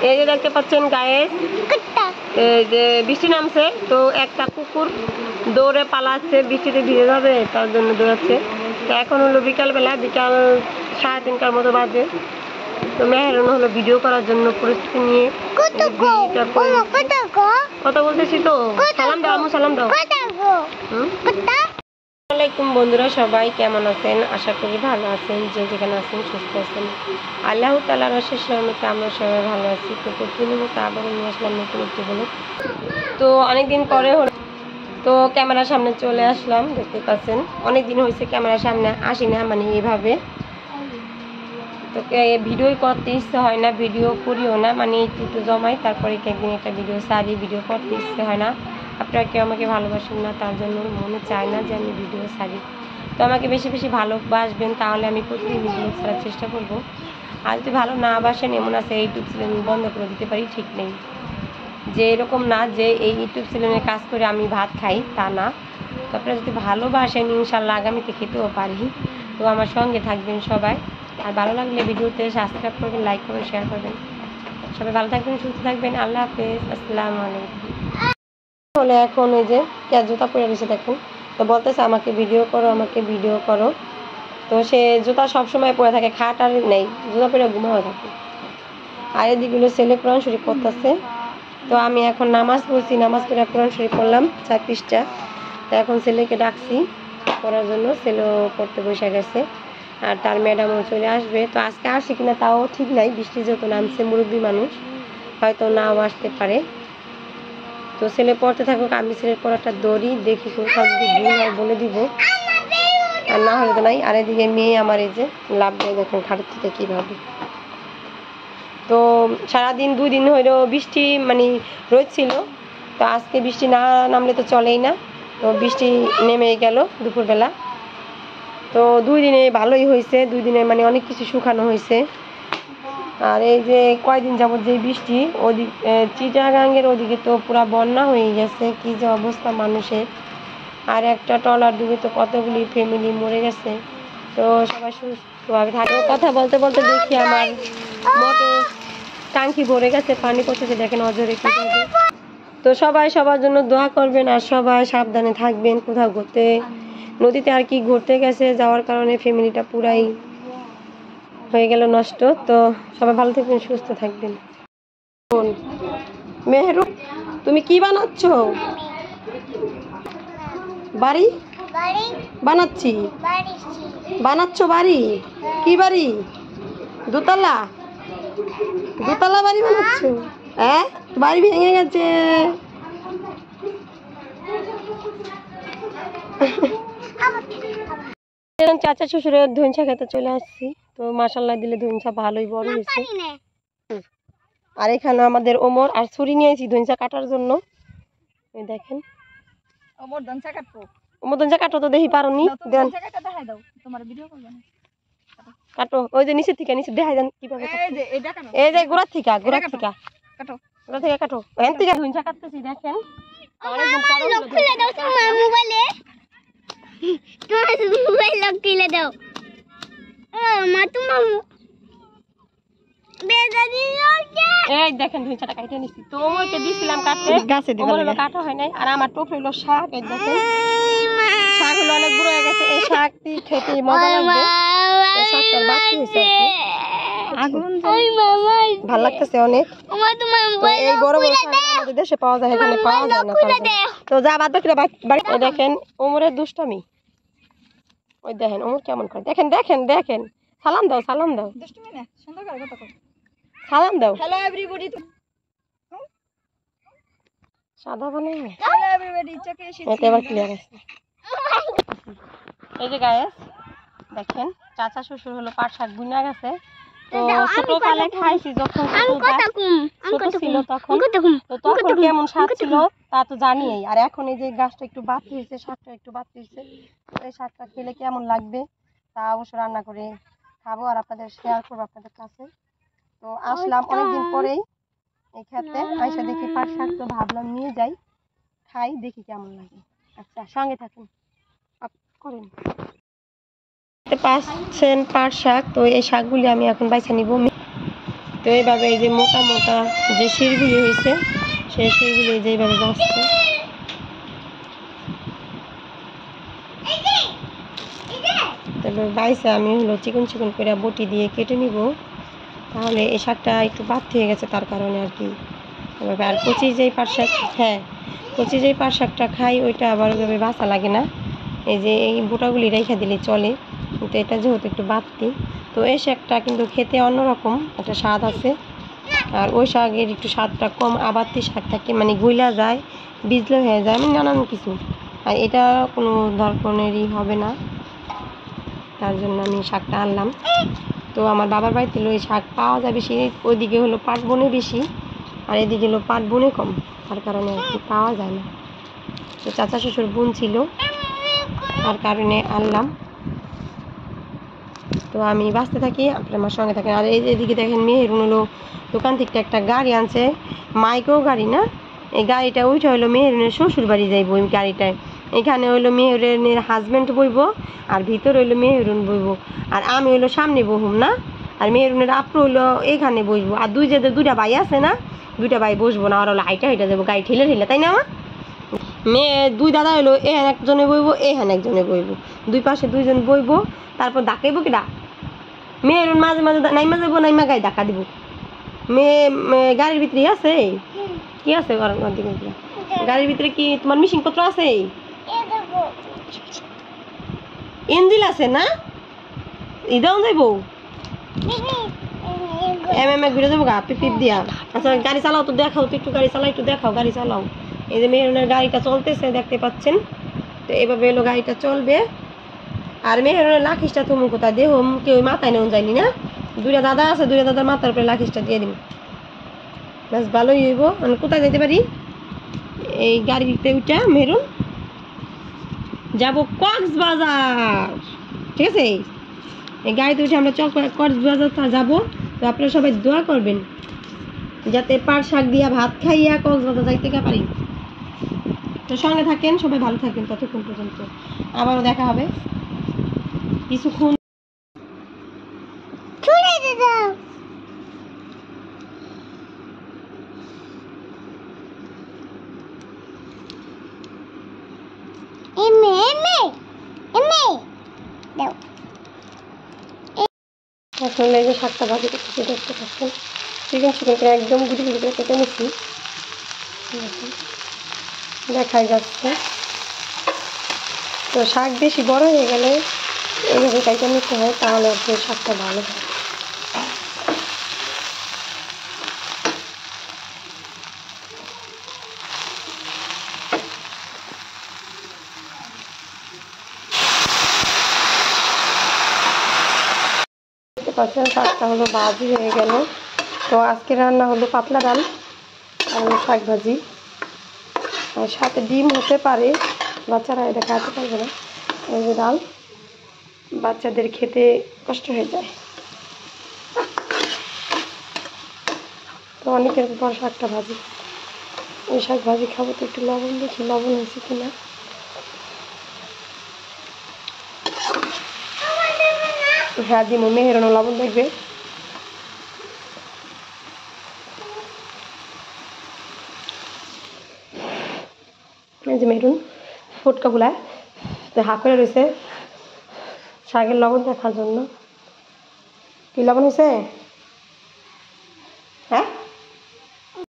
এই যে দেখতে পাচ্ছেন গায়েস, এই যে বৃষ্টি নামছে তো একটা কুকুর দৌড়ে পালাচ্ছে, বৃষ্টিতে ভিজে যাবে তার জন্য দৌড়াচ্ছে। তো এখন হলো বিকালবেলা, বিকাল 3:30টার মতো বাজে। তো মেহেরুন হলো ভিডিও করার জন্য পরিস্থিতি নিয়ে কথা বলতেছি। তো সালাম দাও আম্মু, সালাম দাও। আসসালামাইকুম বন্ধুরা, সবাই কেমন আছেন? আশা করি ভালো আছেন, যে যেখানে আছেন সুস্থ আছেন। আল্লাহ তাআলার অশেষ রহমতে আমরা সবাই ভালো আছি। তো প্রতিদিনের মতো আবারও নিয়ে আসলাম নতুন একটি ব্লগ। তো অনেকদিন পরে তো ক্যামেরার সামনে চলে আসলাম, দেখতে পাচ্ছেন অনেকদিন হয়েছে ক্যামেরার সামনে আসি না, মানে এইভাবে তো ভিডিও করতে ইচ্ছে হয় না, ভিডিও করিও না, মানে একটু জমাই তারপরে একদিন একটা ভিডিও সারি, ভিডিও করতে ইচ্ছে হয় না। আপনারা কেউ আমাকে ভালোবাসেন না, তার জন্য মনে চায় না যে আমি ভিডিও সারি। তো আমাকে বেশি বেশি ভালোবাসবেন, তাহলে আমি প্রতিদিন ভিডিও ছাড়ার চেষ্টা করব। আর যদি ভালো না বাসেন, এমন আছে ইউটিউব চ্যানেল বন্ধ করে দিতে পারি, ঠিক নেই। যে এরকম না যে এই ইউটিউব চ্যানেলে কাজ করে আমি ভাত খাই, তা না। তো আপনারা যদি ভালোবাসেন, ইনশাল্লাহ আগামীতে খেতেও পারি। তো আমার সঙ্গে থাকবেন সবাই। আর ভালো লাগলে ভিডিওতে সাবস্ক্রাইব করবেন, লাইক করবেন, শেয়ার করবেন। সবাই ভালো থাকবেন, সুস্থ থাকবেন। আল্লাহ হাফেজ, আসসালামু আলাইকুম। হলে এখন এই যে জুতা পরে রয়েছে দেখুন, তো বলতেছে আমাকে ভিডিও করো, আমাকে ভিডিও করো। তো সে জুতা সবসময় পরে থাকে, খাট আর নেই, জুতা পরে ঘুমাও থাকে। আর এদিকগুলো ছেলে কোরআন শরীফ পড়তেছে। তো আমি এখন নামাজ পড়ছি, নামাজ পড়ে কোরআন শরীফ পড়লাম 4 পৃষ্ঠা। তো এখন ছেলেকে ডাকছি পড়ার জন্য, ছেলেও পড়তে বসে গেছে। আর তার ম্যাডামও চলে আসবে। তো আজকে আসি কিনা তাও ঠিক নাই, বৃষ্টি যত নামছে, মুরব্বী মানুষ, হয়তো নাও আসতে পারে। তো ছেলে পড়তে থাকুক, আমি ছেলের পড়াটা দৌড়ি, দেখি কোথাও যদি ভুল হয় বলে দিব, আর না হলে তো নাই। আর এদিকে মেয়ে আমার এই যে লাভ দেয় দেখুন খাটের থেকে কীভাবে। তো সারাদিন 2 দিন হইলেও বৃষ্টি মানে রোদ ছিল, তো আজকে বৃষ্টি না নামলে তো চলেই না। তো বৃষ্টি নেমে গেল দুপুরবেলা। তো 2 দিনে ভালোই হয়েছে, 2 দিনে মানে অনেক কিছু শুকানো হয়েছে। আর এই যে কয়দিন যাবত যে বৃষ্টি, ওদিক চিটাগাঙ্গের ওদিকে তো পুরো বন্যা হয়ে গেছে, কি যে অবস্থা মানুষের। আর একটা ট্রলার ডুবে তো কতগুলি ফ্যামিলি মরে গেছে। তো সবাই সুস্থভাবে থাকবে। কথা বলতে বলতে দেখি আমার মোটর টাঙ্কি ভরে গেছে, পানি পড়তেছে দেখেন অজরে কীভাবে। তো সবাই সবার জন্য দোয়া করবেন, আর সবাই সাবধানে থাকবেন। কোথাও ঘুরতে, নদীতে আর কি ঘুরতে গেছে, যাওয়ার কারণে ফ্যামিলিটা পুরাই হয়ে গেল নষ্ট। তো সবাই ভালো থাকবেন, সুস্থ থাকবেন। মেহেরু, তুমি কি বানাচ্ছ? বাড়ি বানাচ্ছি, বানাচ্ছ বাড়ি? কি বাড়ি? দোতলা? দোতলা বাড়ি বানাচ্ছ? হ্যাঁ, বাড়ি ভেঙে গেছে। চাচা শ্বশুরের ধইনছা খেতে চলে আসছি। তো মাশাআল্লাহ দিলে ধইনছা ভালোই বড় হয়েছে। আর এখানে আমাদের ওমর আর ছুরি নিয়েছি ধইনছা কাটার জন্য। এই দেখেন ওমর ধইনছা কাটবো। ওমর ধইনছা কাটো তো দেখি পারোনি, দেন ধইনছা কাটা দেখাই দাও, তোমার ভিডিও করব না। কাটো ওই যে নিচে থেকে, নিচে দেখাই দেন কিভাবে কাটো। এই যে এটা কাটো, এই যে গোড়া থেকে কাটো, গোড়া থেকে কাটো। এখান থেকে ধইনছা কাটতেছি দেখেন। অনেকদিন পরে খুলে দাও তোমার মোবাইলে, তোমার মোবাইল লক খুলে দাও। মা তোমার এই দেখেন ধইনছাটা কাটে নিছি। তো ওইটা দিছিলাম কাটতে, গাছে দিবা লাগে, কাটা হয় নাই। আর আমার টোপ হইলো শাক, এই দেখেন শাক হলো অনেক বড় হয়ে গেছে। এই শাকটি খেতে মজা লাগবে, এই শাকটার বাতি হইছে আগুন, ভালো লাগতেছে অনেক। এই বড় বড় শাক আমাদের দেশে পাওয়া যায়, এখানে পাওয়া যায় না। তো যা বাদ বাকি দেখেন ওমরের দুষ্টামি। ওই দেখেন ওমর কেমন করে, দেখেন দেখেন দেখেন। সালাম দাও, সালাম দাও, দুষ্টুমি না, সুন্দর করে কথা কও, সালাম দাও। হ্যালো এভরিবডি, সাদা বলে হ্যালো এভরিবডি, চোখে এসেছি, এবার ক্লিয়ার আছে। এই যে গাইস দেখেন চাচা শ্বশুর হলো পাট শাক বুনা গেছে। তো ছোট কালে খাইছি যখন ছোট ছিল তখন, তো তখন কেমন স্বাদ ছিল তা তো জানিই। আর এখন এই যে গাছটা একটু বাতি হয়েছে, শাকটা একটু বাতি হয়েছে, এই শাকটা খেলে কেমন লাগবে তা অবশ্য রান্না করে খাবো আর আপনাদের শেয়ার করবো আপনাদের কাছে। তো আসলাম অনেকদিন পরেই এই খেতে, আইসা দেখি পাট শাক, তো ভাবলাম নিয়ে যাই, খাই, দেখি কেমন লাগে। আচ্ছা সঙ্গে থাকুন, করেন পাচ্ছেন পাট শাক। তো এই শাকগুলি আমি এখন বাইছে নিব। তো এইভাবে এই যে মোটা মোটা যে শিরগুলি হয়েছে সেই শিরগুলি যেইভাবে বাঁচছে। তারপর বাইসে আমি হলো চিকন চিকন করে বটি দিয়ে কেটে নিব, তাহলে এই শাকটা একটু বাদ হয়ে গেছে তার কারণে আর কি। আর কচি যেই পাট শাক, হ্যাঁ কচি যেই পাট শাকটা খাই ওইটা আবার ওইভাবে বাঁচা লাগে না, এই যে এই বোটাগুলি রেখে দিলে চলে, কিন্তু এটা যেহেতু একটু বাড়তি, তো এই শাকটা কিন্তু খেতে অন্যরকম একটা স্বাদ আছে। আর ওই শাকের একটু স্বাদটা কম, আবাত্তি শাক থাকে মানে গুইলা যায়, বিজলে হয়ে যায়, মানে নানান কিছু। আর এটা কোনো ধরনেরই হবে না, তার জন্য আমি শাকটা আনলাম। তো আমার বাবার বাড়িতে হলো এই শাক পাওয়া যায় বেশি, ওইদিকে হলো পাট বনে বেশি আর এদিকে হলো পাট বনে কম, তার কারণে আর কি পাওয়া যায় না। তো চাচা শ্বশুর বোন ছিল তার কারণে আনলাম। তো আমি বাঁচতে থাকি, আপনার আমার সঙ্গে থাকেন। আর এই এদিকে দেখেন মেহেরুন হলো দোকান থেকে একটা গাড়ি আনছে, মাইক্রো গাড়ি না, এই গাড়িটা ওইটা হলো মেহেরুনের শ্বশুর বাড়ি যাইব। ওই গাড়িটায় এখানে হইলো মেহেরুনের হাজব্যান্ড বইব আর ভিতর হইলো মেহেরুন বইব, আর আমি হইলো সামনে বহুম না, আর মেহেরুনের আপু হইলো এখানে বসবো। আর দুইটা ভাই আছে না, দুইটা ভাই বসবো না, আর হলো হাইটা যাবো গাড়ি ঠেলে ঠেলে, তাই না? আমার মেয়ে দুই দাদা হইলো এখানে একজনে বইব, এখানে একজনে বইব, দুই পাশে দুইজন বইব। তারপর ডাকাইব কি ডাক মেয়েরুন মাঝে মাঝে নাইমা যাবো, নাইমা গায়ে ধাক্কা দিব। মেয়ে গাড়ির ভিতরে আছে কি আছে, গাড়ির ভিতরে কি তোমার মিশিং পত্র আছে? ইঞ্জিল আছে না, ইদাও যাইব ঘুরে যাবো গা পিপ দিয়া। আচ্ছা গাড়ি চালাও তো, দেখাও তো একটু, গাড়ি চালাও একটু, দেখাও গাড়ি চালাও। এই যে মেহরুনের গাড়িটা চলতেছে দেখতে পাচ্ছেন, তো এভাবে এলো গাড়িটা চলবে। আর মেহরুনের লাখিসটা তুমি কোথায় দেহ কেউ মাথায় নেওয়া যায়নি না, দুইটা দাদা আছে, দুইটা দাদার মাথার উপরে লাখিসটা দিয়ে দিন, বেশ ভালোই হইব। আমি কোথায় যেতে পারি? এই গাড়িতে উঠা মেহরুন যাব কক্সবাজার, ঠিক আছে? এই গাড়িতে উঠে আমরা কক্সবাজার যাব। তো আপনারা সবাই দোয়া করবেন যাতে পাট শাক দিয়া ভাত খাইয়া কক্সবাজার যাইতে পারি। তো সঙ্গে থাকেন, সবাই ভালো থাকেন ততক্ষণ পর্যন্ত, আবারও দেখা হবে কিছুক্ষণ। এখন এই যে শাকটা ভাজি করতেছি দেখতে পাচ্ছেন, চিকেন চিকেনটা একদম গুটি গুটি করে কেটে নিচ্ছি, দেখাই যাচ্ছে। তো শাক বেশি বড় হয়ে গেলে এইভাবে কেটে নিতে হয়, তাহলে আর কি শাকটা ভালো হয়। পাচ্ছেন শাকটা হলো ভাজি হয়ে গেল। তো আজকে রান্না হলো পাতলা ডাল আর শাক ভাজি, আর সাথে ডিম হতে পারে, বাচ্চারা এটা খেতে পারবে না। এই যে ডাল, বাচ্চাদের খেতে কষ্ট হয়ে যায়, তো অনেকের পর শাকটা ভাজি, ওই শাক ভাজি খাবো। তো একটু লবণ দেখি লবণ হয়েছে কিনা। হ্যাঁ দিমু, মেহেরুনও লবণ দেখবে। এই যে মেহেরুন ফুটকা ফুলায় তো হাফ করে রয়েছে শাকের লবণ দেখার জন্য। কি লবণ হয়েছে?